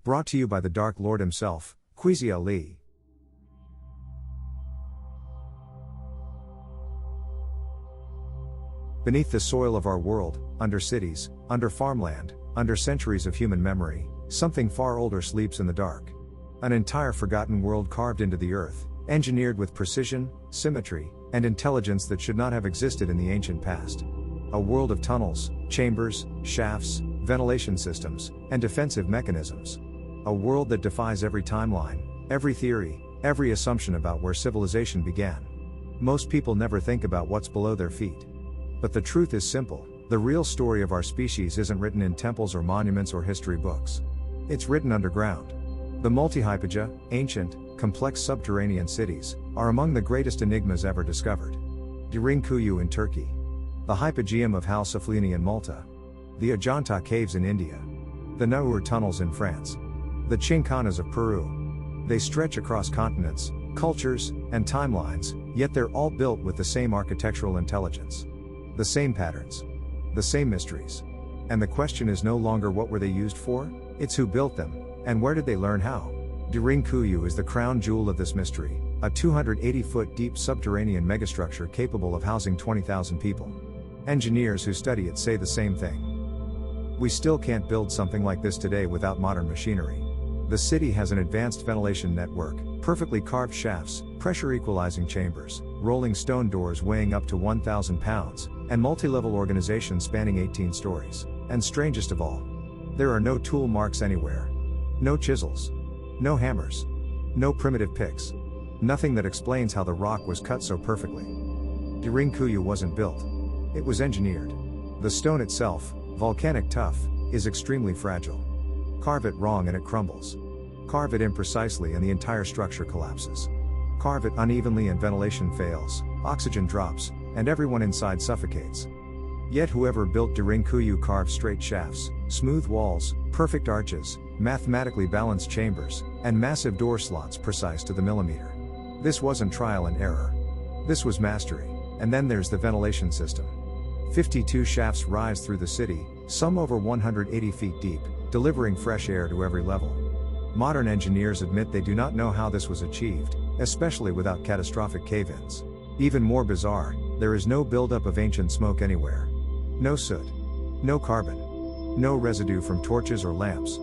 Brought to you by the Dark Lord himself, Queasy Ali. Beneath the soil of our world, under cities, under farmland, under centuries of human memory, something far older sleeps in the dark. An entire forgotten world carved into the earth, engineered with precision, symmetry, and intelligence that should not have existed in the ancient past. A world of tunnels, chambers, shafts, ventilation systems, and defensive mechanisms. A world that defies every timeline, every theory, every assumption about where civilization began. Most people never think about what's below their feet. But the truth is simple: the real story of our species isn't written in temples or monuments or history books. It's written underground. The multi-hypogea, ancient, complex subterranean cities, are among the greatest enigmas ever discovered. Derinkuyu in Turkey. The Hypogeum of Hal Saflieni in Malta. The Ajanta Caves in India. The Naur tunnels in France. The Chincanas of Peru. They stretch across continents, cultures, and timelines, yet they're all built with the same architectural intelligence. The same patterns. The same mysteries. And the question is no longer what were they used for, it's who built them, and where did they learn how. Derinkuyu is the crown jewel of this mystery, a 280-foot deep subterranean megastructure capable of housing 20,000 people. Engineers who study it say the same thing. We still can't build something like this today without modern machinery. The city has an advanced ventilation network, perfectly carved shafts, pressure equalizing chambers, rolling stone doors weighing up to 1,000 pounds, and multi-level organization spanning 18 stories. And strangest of all, there are no tool marks anywhere. No chisels. No hammers. No primitive picks. Nothing that explains how the rock was cut so perfectly. Derinkuyu wasn't built. It was engineered. The stone itself, volcanic tough, is extremely fragile. Carve it wrong and it crumbles. Carve it imprecisely and the entire structure collapses. Carve it unevenly and ventilation fails, oxygen drops, and everyone inside suffocates. Yet whoever built Derinkuyu carved straight shafts, smooth walls, perfect arches, mathematically balanced chambers, and massive door slots precise to the millimeter. This wasn't trial and error. This was mastery. And then there's the ventilation system. 52 shafts rise through the city, some over 180 feet deep, delivering fresh air to every level. Modern engineers admit they do not know how this was achieved, especially without catastrophic cave-ins. Even more bizarre, there is no buildup of ancient smoke anywhere. No soot. No carbon. No residue from torches or lamps.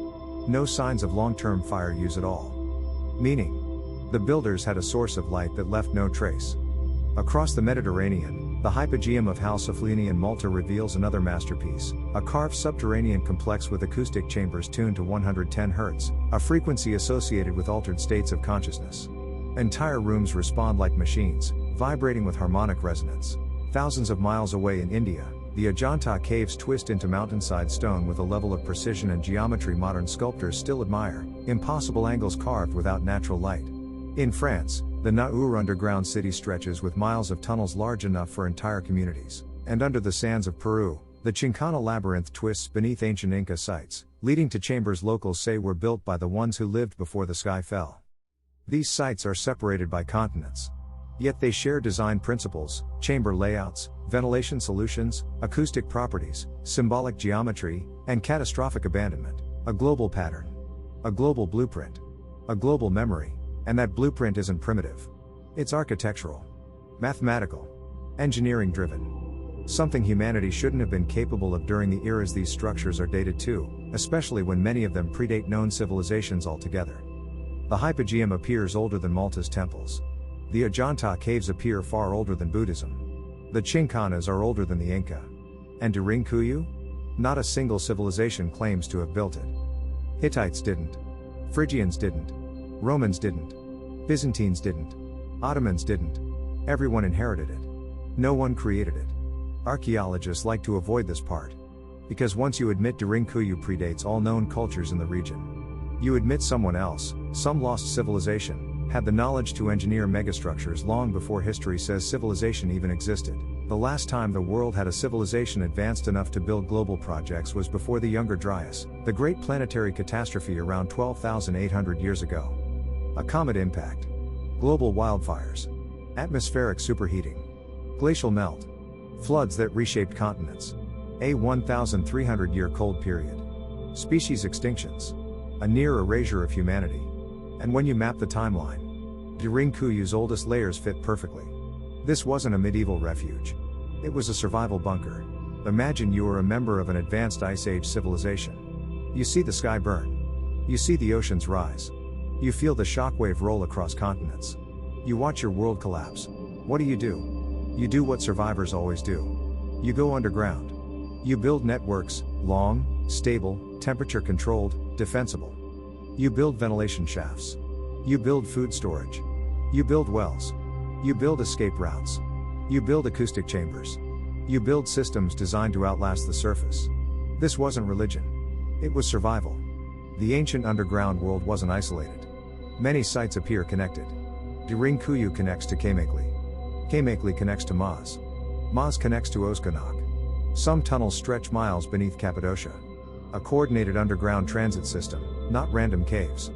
No signs of long-term fire use at all. Meaning, the builders had a source of light that left no trace. Across the Mediterranean, the Hypogeum of Hal Saflieni in Malta reveals another masterpiece, a carved subterranean complex with acoustic chambers tuned to 110 Hz, a frequency associated with altered states of consciousness. Entire rooms respond like machines, vibrating with harmonic resonance. Thousands of miles away in India, the Ajanta Caves twist into mountainside stone with a level of precision and geometry modern sculptors still admire, impossible angles carved without natural light. In France, the Naur underground city stretches with miles of tunnels large enough for entire communities. And under the sands of Peru, the Chincana labyrinth twists beneath ancient Inca sites, leading to chambers locals say were built by the ones who lived before the sky fell. These sites are separated by continents. Yet they share design principles, chamber layouts, ventilation solutions, acoustic properties, symbolic geometry, and catastrophic abandonment. A global pattern. A global blueprint. A global memory. And that blueprint isn't primitive. It's architectural. Mathematical. Engineering driven. Something humanity shouldn't have been capable of during the eras these structures are dated to, especially when many of them predate known civilizations altogether. The Hypogeum appears older than Malta's temples. The Ajanta caves appear far older than Buddhism. The Chincanas are older than the Inca. And Derinkuyu? Not a single civilization claims to have built it. Hittites didn't. Phrygians didn't. Romans didn't. Byzantines didn't. Ottomans didn't. Everyone inherited it. No one created it. Archaeologists like to avoid this part. Because once you admit Derinkuyu predates all known cultures in the region, you admit someone else, some lost civilization, had the knowledge to engineer megastructures long before history says civilization even existed. The last time the world had a civilization advanced enough to build global projects was before the Younger Dryas, the great planetary catastrophe around 12,800 years ago. A comet impact. Global wildfires. Atmospheric superheating. Glacial melt. Floods that reshaped continents. A 1,300-year cold period. Species extinctions. a near erasure of humanity. And when you map the timeline, Durinkuyu's oldest layers fit perfectly. This wasn't a medieval refuge. It was a survival bunker. Imagine you are a member of an advanced Ice Age civilization. You see the sky burn. You see the oceans rise. You feel the shockwave roll across continents. You watch your world collapse. What do? You do what survivors always do. You go underground. You build networks, long, stable, temperature-controlled, defensible. You build ventilation shafts. You build food storage. You build wells. You build escape routes. You build acoustic chambers. You build systems designed to outlast the surface. This wasn't religion. It was survival. The ancient underground world wasn't isolated. Many sites appear connected. Durinkuyu connects to Kamekli. Kamekli connects to Maz. Maz connects to Oskanak. Some tunnels stretch miles beneath Cappadocia. A coordinated underground transit system, not random caves.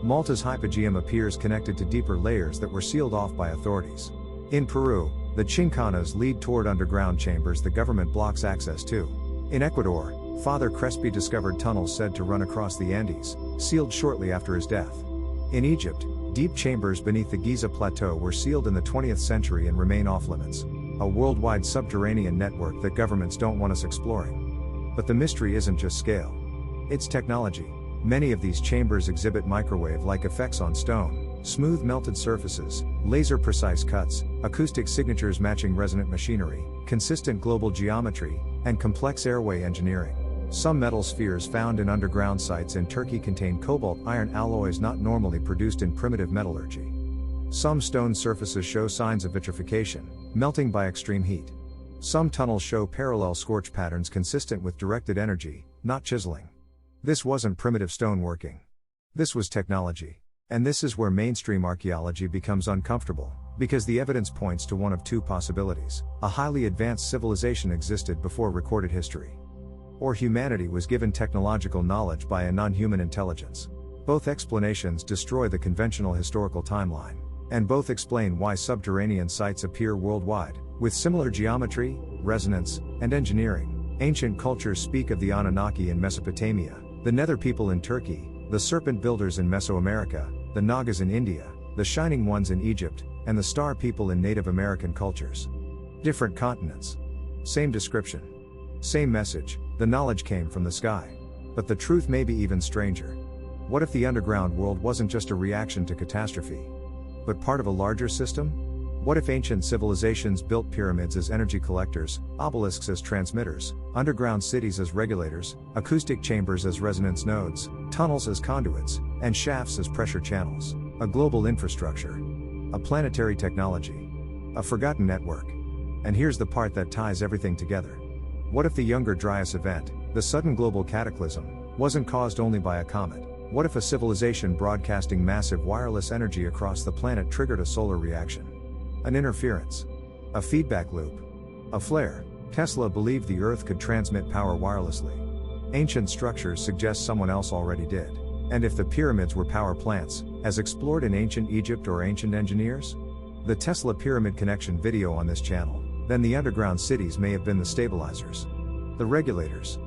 Malta's hypogeum appears connected to deeper layers that were sealed off by authorities. In Peru, the Chincanas lead toward underground chambers the government blocks access to. In Ecuador, Father Crespi discovered tunnels said to run across the Andes, sealed shortly after his death. In Egypt, deep chambers beneath the Giza Plateau were sealed in the 20th century and remain off-limits. A worldwide subterranean network that governments don't want us exploring. But the mystery isn't just scale. It's technology. Many of these chambers exhibit microwave-like effects on stone, smooth melted surfaces, laser-precise cuts, acoustic signatures matching resonant machinery, consistent global geometry, and complex airway engineering. Some metal spheres found in underground sites in Turkey contain cobalt-iron alloys not normally produced in primitive metallurgy. Some stone surfaces show signs of vitrification, melting by extreme heat. Some tunnels show parallel scorch patterns consistent with directed energy, not chiseling. This wasn't primitive stoneworking. This was technology. And this is where mainstream archaeology becomes uncomfortable, because the evidence points to one of two possibilities: a highly advanced civilization existed before recorded history, or humanity was given technological knowledge by a non-human intelligence. Both explanations destroy the conventional historical timeline, and both explain why subterranean sites appear worldwide, with similar geometry, resonance, and engineering. Ancient cultures speak of the Anunnaki in Mesopotamia, the Nether people in Turkey, the serpent builders in Mesoamerica, the Nagas in India, the Shining Ones in Egypt, and the Star people in Native American cultures. Different continents. Same description. Same message: the knowledge came from the sky. But the truth may be even stranger. What if the underground world wasn't just a reaction to catastrophe, but part of a larger system? What if ancient civilizations built pyramids as energy collectors, obelisks as transmitters, underground cities as regulators, acoustic chambers as resonance nodes, tunnels as conduits, and shafts as pressure channels? A global infrastructure. A planetary technology. A forgotten network. And here's the part that ties everything together. What if the Younger Dryas event, the sudden global cataclysm, wasn't caused only by a comet? What if a civilization broadcasting massive wireless energy across the planet triggered a solar reaction? An interference. A feedback loop. A flare. Tesla believed the Earth could transmit power wirelessly. Ancient structures suggest someone else already did. And if the pyramids were power plants, as explored in ancient Egypt or ancient engineers? The Tesla pyramid connection video on this channel, then the underground cities may have been the stabilizers, the regulators,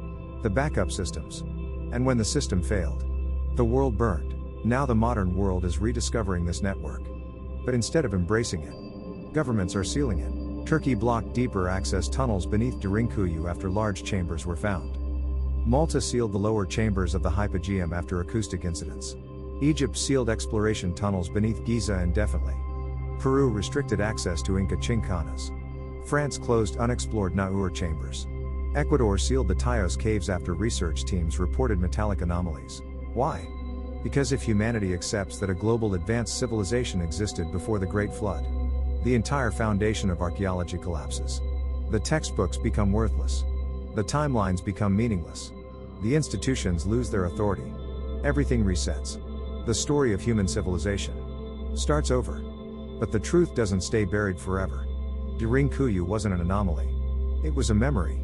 the backup systems. And when the system failed, the world burned. Now the modern world is rediscovering this network. But instead of embracing it, governments are sealing it. Turkey blocked deeper access tunnels beneath Durinkuyu after large chambers were found. Malta sealed the lower chambers of the hypogeum after acoustic incidents. Egypt sealed exploration tunnels beneath Giza indefinitely. Peru restricted access to Inca Chincanas. France closed unexplored Naur chambers. Ecuador sealed the Tayos caves after research teams reported metallic anomalies. Why? Because if humanity accepts that a global advanced civilization existed before the Great Flood, the entire foundation of archaeology collapses. The textbooks become worthless. The timelines become meaningless. The institutions lose their authority. Everything resets. The story of human civilization starts over. But the truth doesn't stay buried forever. Durinkuyu wasn't an anomaly. It was a memory.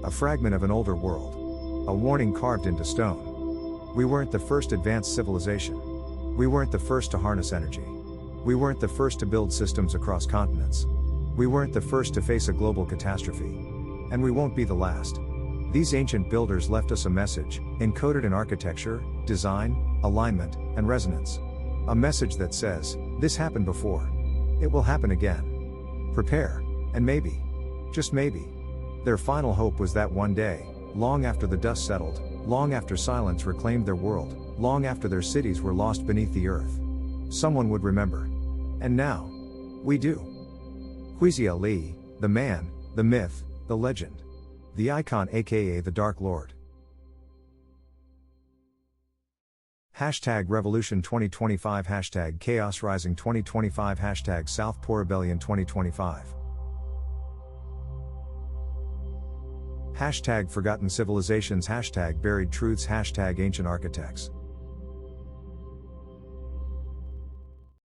A fragment of an older world. A warning carved into stone. We weren't the first advanced civilization. We weren't the first to harness energy. We weren't the first to build systems across continents. We weren't the first to face a global catastrophe. And we won't be the last. These ancient builders left us a message, encoded in architecture, design, alignment, and resonance. A message that says, this happened before. It will happen again. Prepare. And maybe, just maybe, their final hope was that one day, long after the dust settled, long after silence reclaimed their world, long after their cities were lost beneath the earth, someone would remember. And now, we do. Huizi Ali, the man, the myth, the legend. The icon, aka the Dark Lord. Hashtag Revolution 2025, hashtag Chaos Rising 2025, hashtag Southpaw Rebellion 2025. Hashtag Forgotten Civilizations, hashtag Buried Truths, hashtag Ancient Architects.